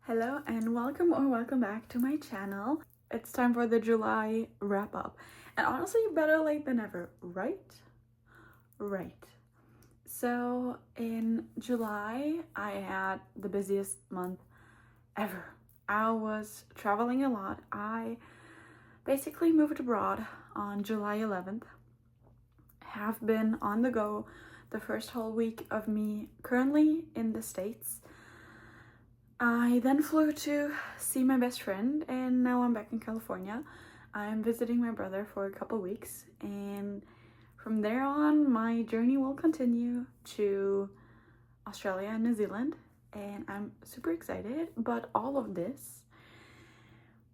Hello and welcome or welcome back to my channel. It's time for the July wrap up. And honestly, better late than never, right? Right. So in July, I had the busiest month ever. I was traveling a lot. I basically moved abroad on July 11th. Have been on the go the first whole week of me currently in the States. I then flew to see my best friend and now I'm back in California. I'm visiting my brother for a couple weeks and from there on my journey will continue to Australia and New Zealand, and I'm super excited, but all of this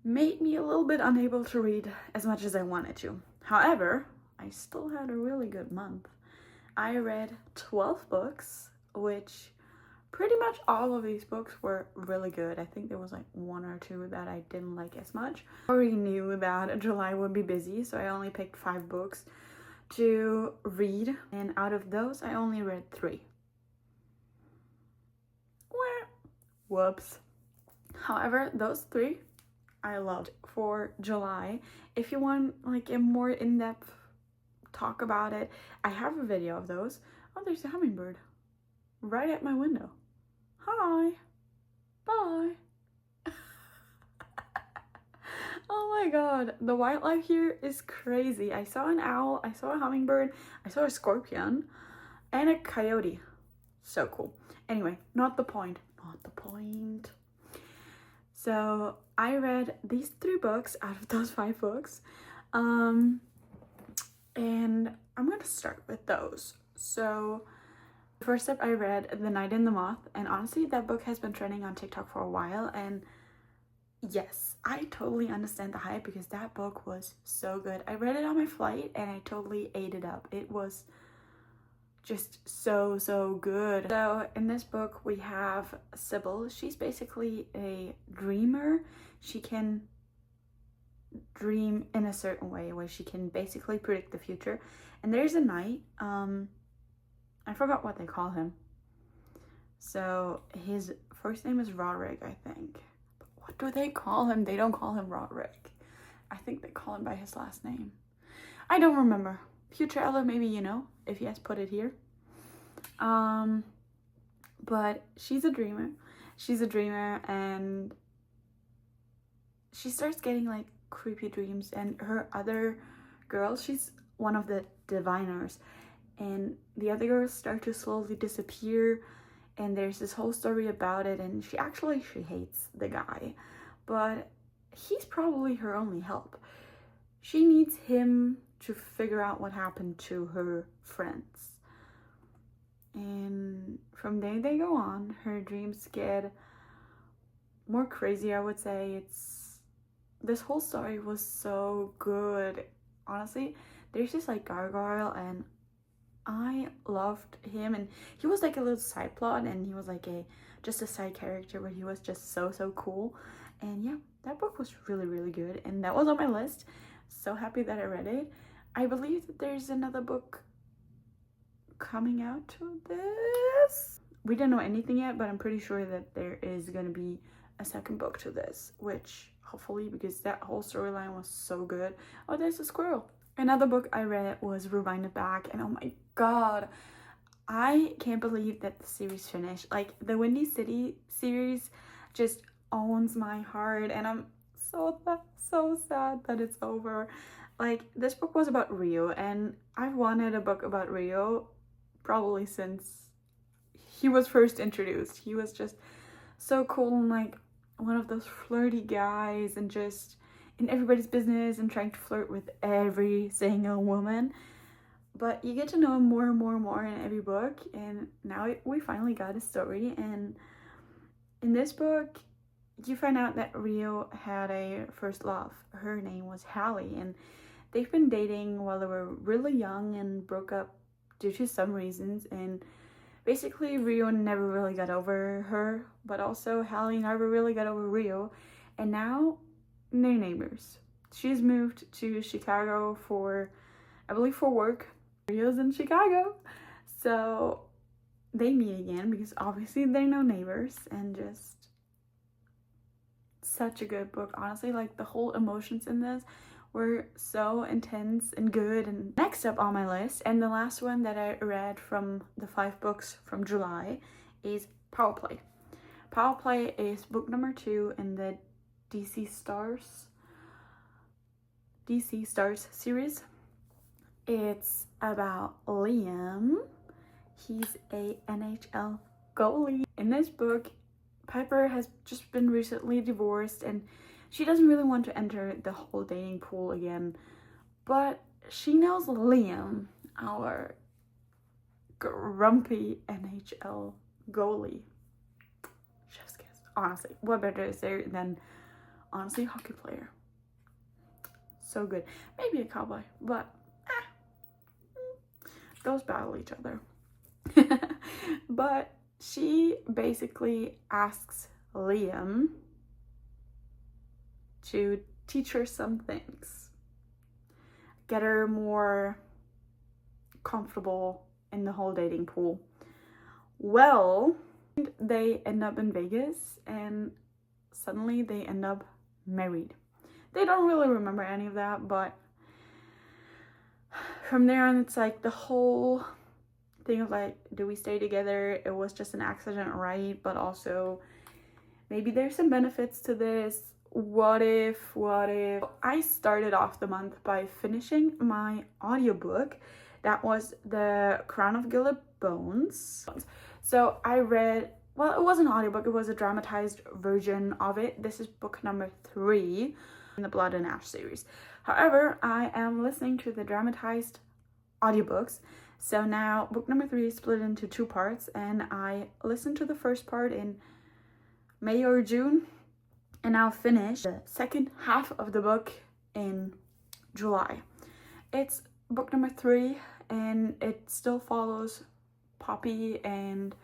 made me a little bit unable to read as much as I wanted to. However, I still had a really good month. I read 12 books, which pretty much all of these books were really good. I think there was like one or two that I didn't like as much. I already knew that July would be busy, so I only picked 5 books to read, and out of those I only read 3. Whoops. However, those 3 I loved for July. If you want like a more in-depth talk about it, I have a video of those. Oh, there's a hummingbird right at my window. Hi. Bye. Oh my god, the wildlife here is crazy. I saw an owl, I saw a hummingbird, I saw a scorpion, and a coyote. So cool. Anyway, not the point. So I read these 3 books out of those 5 books. And I'm gonna start with those. So first up, I read The Night and the Moth, and honestly that book has been trending on TikTok for a while, and yes, I totally understand the hype because that book was so good. I read it on my flight and I totally ate it up. It was just so good. So in this book we have Sybil. She's basically a dreamer. She can dream in a certain way where she can basically predict the future, and there's a knight, I forgot what they call him. So his first name is Roderick, I think. But what do they call him? They don't call him Roderick. I think they call him by his last name. I don't remember. Future Ella, maybe you know, if yes, put it here. But she's a dreamer. She's a dreamer and she starts getting like creepy dreams, and her other girl, she's one of the diviners, and the other girls start to slowly disappear, and there's this whole story about it, and she hates the guy, but he's probably her only help. She needs him to figure out what happened to her friends, and from there they go on. Her dreams get more crazy, I would say. This whole story was so good. Honestly, there's this like gargoyle, and I loved him, and he was like a little side plot, and he was like just a side character, but he was just so cool. And yeah, that book was really good, and that was on my list. So happy that I read it. I believe that there's another book coming out to this. We don't know anything yet, but I'm pretty sure that there is gonna be a second book to this, which hopefully, because that whole storyline was so good. Oh, there's a squirrel. Another book I read was Rewind It Back, and oh my god, I can't believe that the series finished. Like, the Windy City series just owns my heart, and I'm so sad that it's over. Like, this book was about Rio, and I've wanted a book about Rio probably since he was first introduced. He was just so cool and like one of those flirty guys, and just in everybody's business and trying to flirt with every single woman. But you get to know him more and more in every book, and now we finally got a story. And in this book you find out that Rio had a first love. Her name was Hallie, and they've been dating while they were really young and broke up due to some reasons. And basically Rio never really got over her, but also Hallie never really got over Rio, and now they're neighbors. She's moved to Chicago for, I believe, for work. Rio's in Chicago, so they meet again because obviously they're no neighbors, and just such a good book, honestly. Like, the whole emotions in this were so intense and good. And next up on my list, and the last one that I read from the 5 books from July, is Power Play. Power Play is book number 2 in the DC Stars series. It's about Liam. He's a NHL goalie. In this book, Piper has just been recently divorced and she doesn't really want to enter the whole dating pool again. But she knows Liam, our grumpy NHL goalie. Chef's kiss. Honestly, what better is there than, honestly, hockey player? So good. Maybe a cowboy, but those battle each other. But she basically asks Liam to teach her some things, get her more comfortable in the whole dating pool. Well, they end up in Vegas and suddenly they end up married. They don't really remember any of that, but from there on, it's like the whole thing of like, do we stay together? It was just an accident, right? But also, maybe there's some benefits to this. What if? I started off the month by finishing my audiobook. That was The Crown of Gilded Bones. So I read, well, it was an audiobook, it was a dramatized version of it. This is book number 3 in the Blood and Ash series. However, I am listening to the dramatized audiobooks. So now book number 3 is split into 2 parts, and I listened to the first part in May or June, and I'll finish the second half of the book in July. It's book number 3, and it still follows Poppy and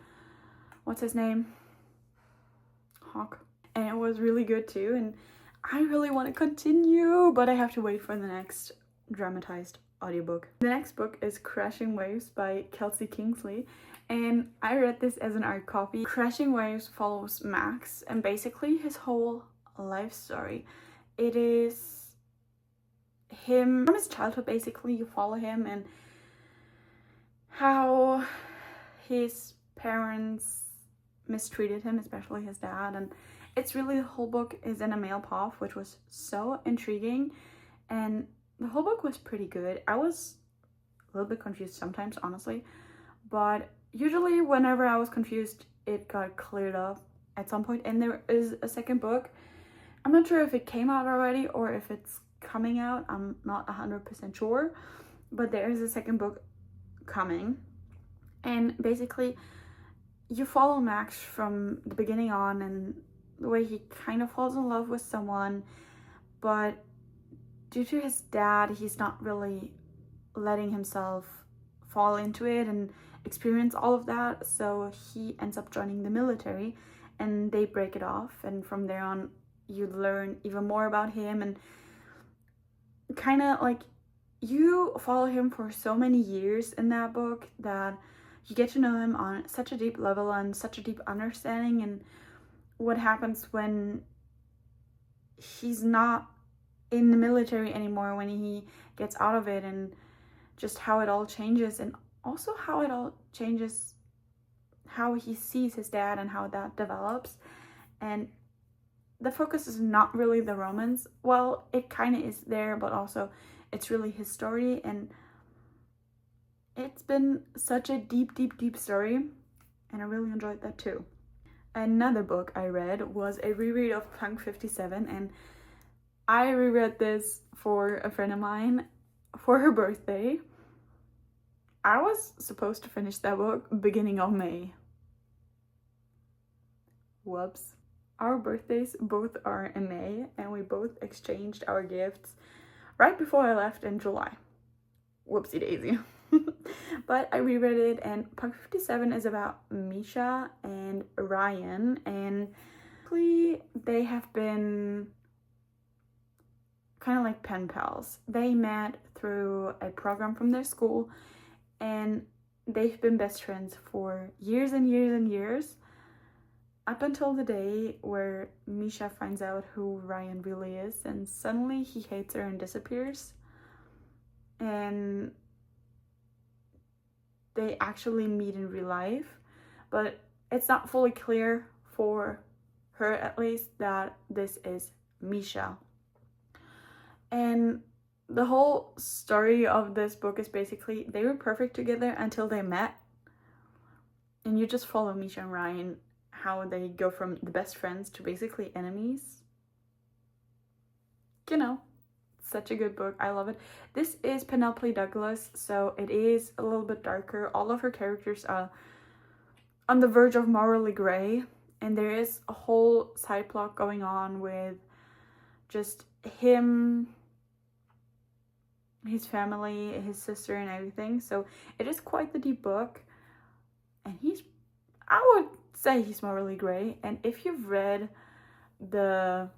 what's his name? Hawk. And it was really good too, and I really want to continue, but I have to wait for the next dramatized audiobook. The next book is Crashing Waves by Kelsey Kingsley, and I read this as an art copy. Crashing Waves follows Max and basically his whole life story. It is him from his childhood. Basically, you follow him and how his parents mistreated him, especially his dad, and it's really, the whole book is in a male path, which was so intriguing, and the whole book was pretty good. I was a little bit confused sometimes, honestly, but usually whenever I was confused, it got cleared up at some point. And there is a second book. I'm not sure if it came out already or if it's coming out. I'm not 100% sure, but there is a second book coming. And basically, you follow Max from the beginning on, and the way he kind of falls in love with someone, but due to his dad, he's not really letting himself fall into it and experience all of that, so he ends up joining the military and they break it off, and from there on you learn even more about him, and kind of like you follow him for so many years in that book that you get to know him on such a deep level and such a deep understanding, and what happens when he's not in the military anymore, when he gets out of it, and just how it all changes, and also how it all changes how he sees his dad and how that develops. And the focus is not really the romance. Well, it kind of is there, but also it's really his story, and it's been such a deep story, and I really enjoyed that too. Another book I read was a reread of Punk 57, and I reread this for a friend of mine for her birthday. I was supposed to finish that book beginning of May. Whoops. Our birthdays both are in May, and we both exchanged our gifts right before I left in July. Whoopsie daisy. But I reread it, and Punk 57 is about Misha and Ryan, and they have been kind of like pen pals. They met through a program from their school, and they've been best friends for years and years and years. up until the day where Misha finds out who Ryan really is, and suddenly he hates her and disappears. And they actually meet in real life, but it's not fully clear, for her at least, that this is Misha. And the whole story of this book is basically they were perfect together until they met. And you just follow Misha and Ryan, how they go from the best friends to basically enemies. You know, such a good book. I love it. This is Penelope Douglas, so it is a little bit darker. All of her characters are on the verge of morally gray, and there is a whole side plot going on with just him, his family, his sister, and everything. So it is quite the deep book, and I would say he's morally gray. And if you've read the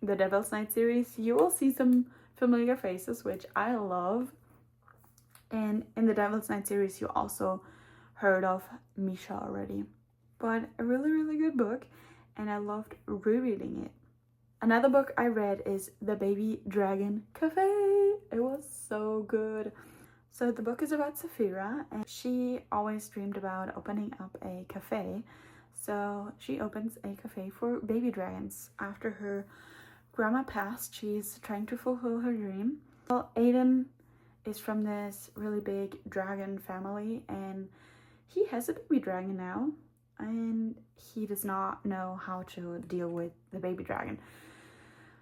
Devil's Night series, you will see some familiar faces, which I love. And in the Devil's Night series, you also heard of Misha already. But a really, really good book, and I loved rereading it. Another book I read is The Baby Dragon Cafe. It was so good. So the book is about Saphira, and she always dreamed about opening up a cafe. So she opens a cafe for baby dragons. After her grandma passed, she's trying to fulfill her dream. Well, Aiden is from this really big dragon family, and he has a baby dragon now, and he does not know how to deal with the baby dragon.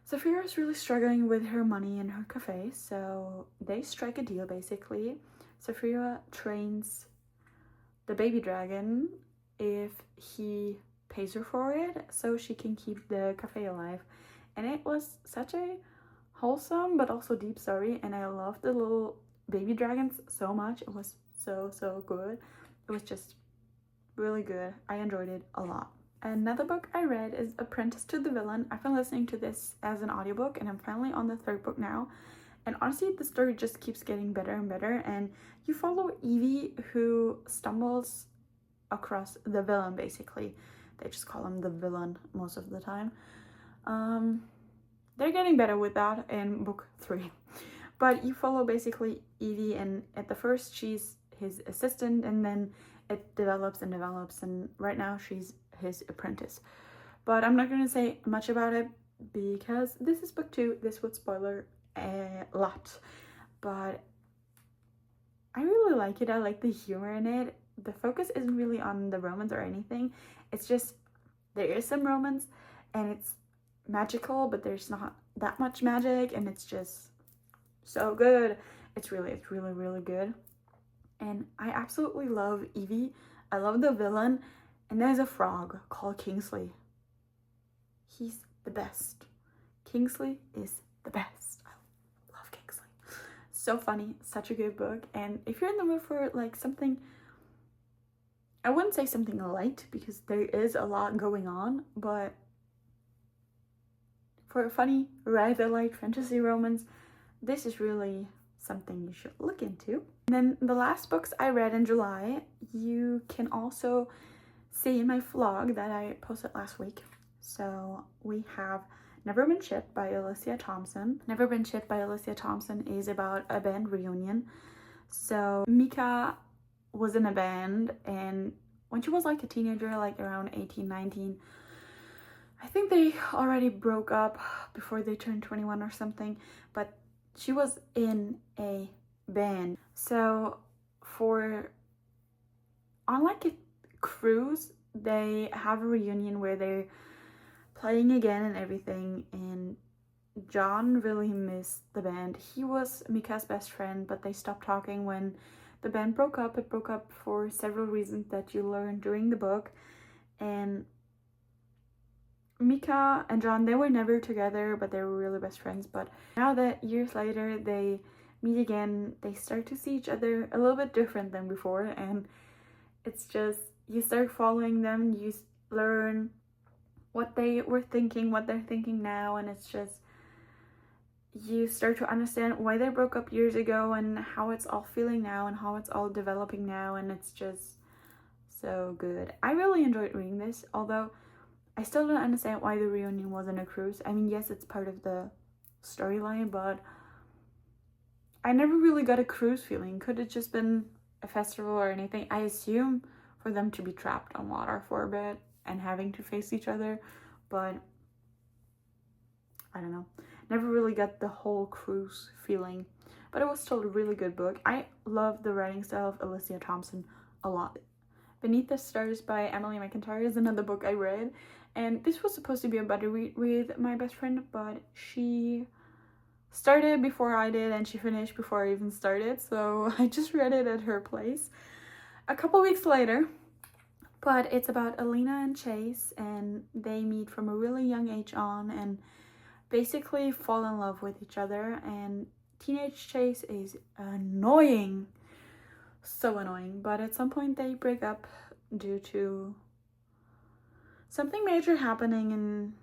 Saphira is really struggling with her money in her cafe, so they strike a deal basically. Saphira trains the baby dragon if he pays her for it, so she can keep the cafe alive. And it was such a wholesome but also deep story, and I loved the little baby dragons so much. It was so good. It was just really good. I enjoyed it a lot. Another book I read is Apprentice to the Villain. I've been listening to this as an audiobook, and I'm finally on the third book now. And honestly, the story just keeps getting better and better. And you follow Evie, who stumbles across the villain, basically. They just call him the villain most of the time. They're getting better with that in book 3. But you follow basically Evie, and at the first she's his assistant, and then it develops, and right now she's his apprentice. But I'm not going to say much about it because this is book 2. This would spoiler a lot, but I really like it. I like the humor in it. The focus isn't really on the romance or anything. It's just there is some romance, and it's magical, but there's not that much magic, and it's just so good. It's really good. And I absolutely love Evie. I love the villain. And there's a frog called Kingsley. He's the best. Kingsley is the best. I love Kingsley. So funny. Such a good book. And if you're in the mood for like something, I wouldn't say something light because there is a lot going on, but for a funny, rather light fantasy romance, this is really something you should look into. And then the last books I read in July, you can also see in my vlog that I posted last week. So we have Never Been Shipped by Alicia Thompson. Never Been Shipped by Alicia Thompson is about a band reunion. So Mika was in a band, and when she was like a teenager, like around 18, 19, I think they already broke up before they turned 21 or something, but she was in a band. So on like a cruise, they have a reunion where they're playing again and everything, and John really missed the band. He was Mika's best friend, but they stopped talking when the band broke up. It broke up for several reasons that you learn during the book, and Mika and John, they were never together, but they were really best friends. But now that years later they meet again, they start to see each other a little bit different than before, and it's just, you start following them, you learn what they were thinking, what they're thinking now, and it's just, you start to understand why they broke up years ago and how it's all feeling now and how it's all developing now, and it's just so good. I really enjoyed reading this, although I still don't understand why the reunion wasn't a cruise. I mean, yes, it's part of the storyline, but I never really got a cruise feeling. Could it just been a festival or anything? I assume for them to be trapped on water for a bit and having to face each other, but I don't know. Never really got the whole cruise feeling, but it was still a really good book. I love the writing style of Alicia Thompson a lot. Beneath the Stars by Emily McIntyre is another book I read, and this was supposed to be a buddy read with my best friend, but she started before I did and she finished before I even started, so I just read it at her place a couple weeks later. But it's about Alina and Chase, and they meet from a really young age on and basically fall in love with each other. And teenage Chase is annoying, so annoying, but at some point they break up due to something major happening, and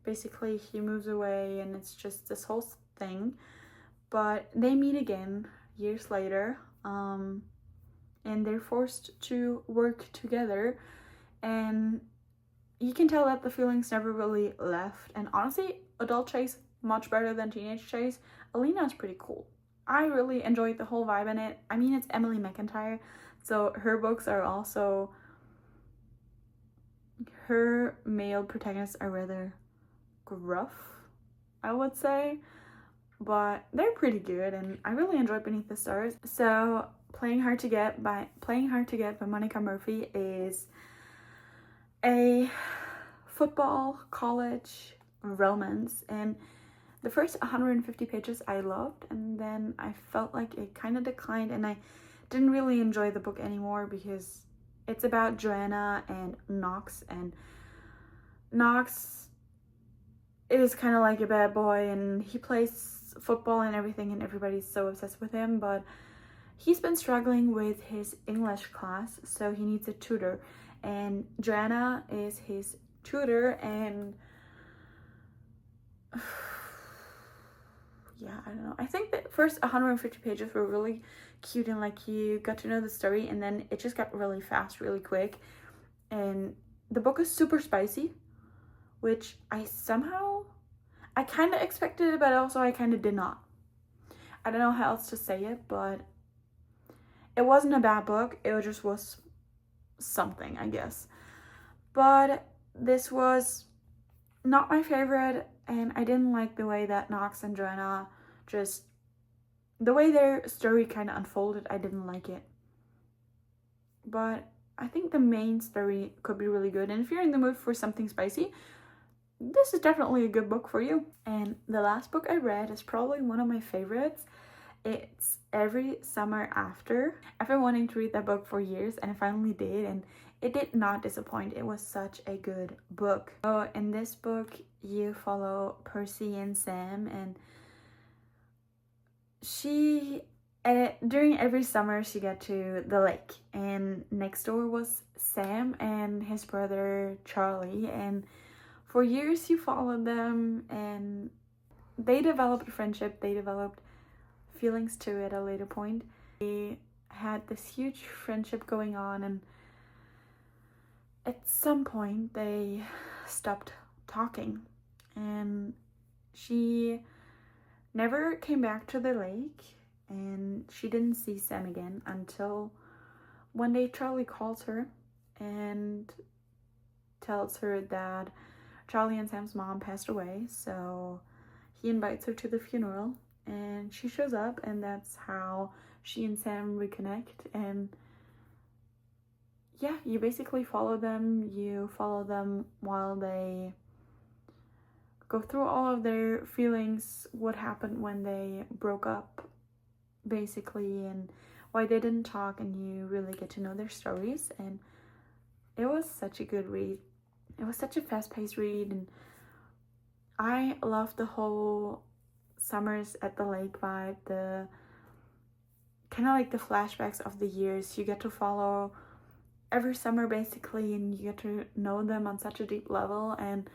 basically he moves away and it's just this whole thing. But they meet again years later, and they're forced to work together, and you can tell that the feelings never really left. And honestly, adult Chase much better than teenage Chase. Alina's pretty cool. I really enjoyed the whole vibe in it. I mean, it's Emily McIntyre, so her books are also, her male protagonists are rather gruff, I would say, but they're pretty good, and I really enjoyed Beneath the Stars. So Playing Hard to Get by Monica Murphy is a football college romance, and the first 150 pages I loved, and then I felt like it kind of declined, and I didn't really enjoy the book anymore because it's about Joanna and Knox, and Knox is kind of like a bad boy, and he plays football and everything, and everybody's so obsessed with him, but he's been struggling with his English class, so he needs a tutor, and Joanna is his tutor. And yeah, I don't know, I think the first 150 pages were really cute, and like you got to know the story, and then it just got really fast really quick. And the book is super spicy, which I kind of expected it, but also I kind of did not. I don't know how else to say it, but it wasn't a bad book. It just was something, I guess. But this was not my favorite, and I didn't like the way that Knox and Joanna, just the way their story kind of unfolded. I didn't like it. But I think the main story could be really good, and if you're in the mood for something spicy, this is definitely a good book for you. And the last book I read is probably one of my favorites. It's Every Summer After. I've been wanting to read that book for years, and I finally did, and it did not disappoint. It was such a good book. So in this book, you follow Percy and Sam, and during every summer she got to the lake, and next door was Sam and his brother Charlie, and for years you followed them, and they developed a friendship. They developed feelings too at a later point. They had this huge friendship going on, and at some point they stopped talking, and she never came back to the lake, and she didn't see Sam again until one day Charlie calls her and tells her that Charlie and Sam's mom passed away, so he invites her to the funeral, and she shows up, and that's how she and Sam reconnect. And yeah, you basically follow them. You follow them while they go through all of their feelings, what happened when they broke up, basically, and why they didn't talk, and you really get to know their stories. And it was such a good read. It was such a fast-paced read, and I loved the whole summers at the lake vibe, the kind of like the flashbacks of the years. You get to follow every summer basically, and you get to know them on such a deep level, and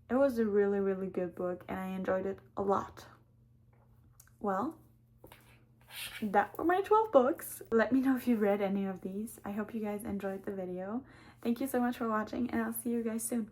it was a really good book, and I enjoyed it a lot. Well, that were my 12 books. Let me know if you read any of these. I hope you guys enjoyed the video. Thank you so much for watching, and I'll see you guys soon.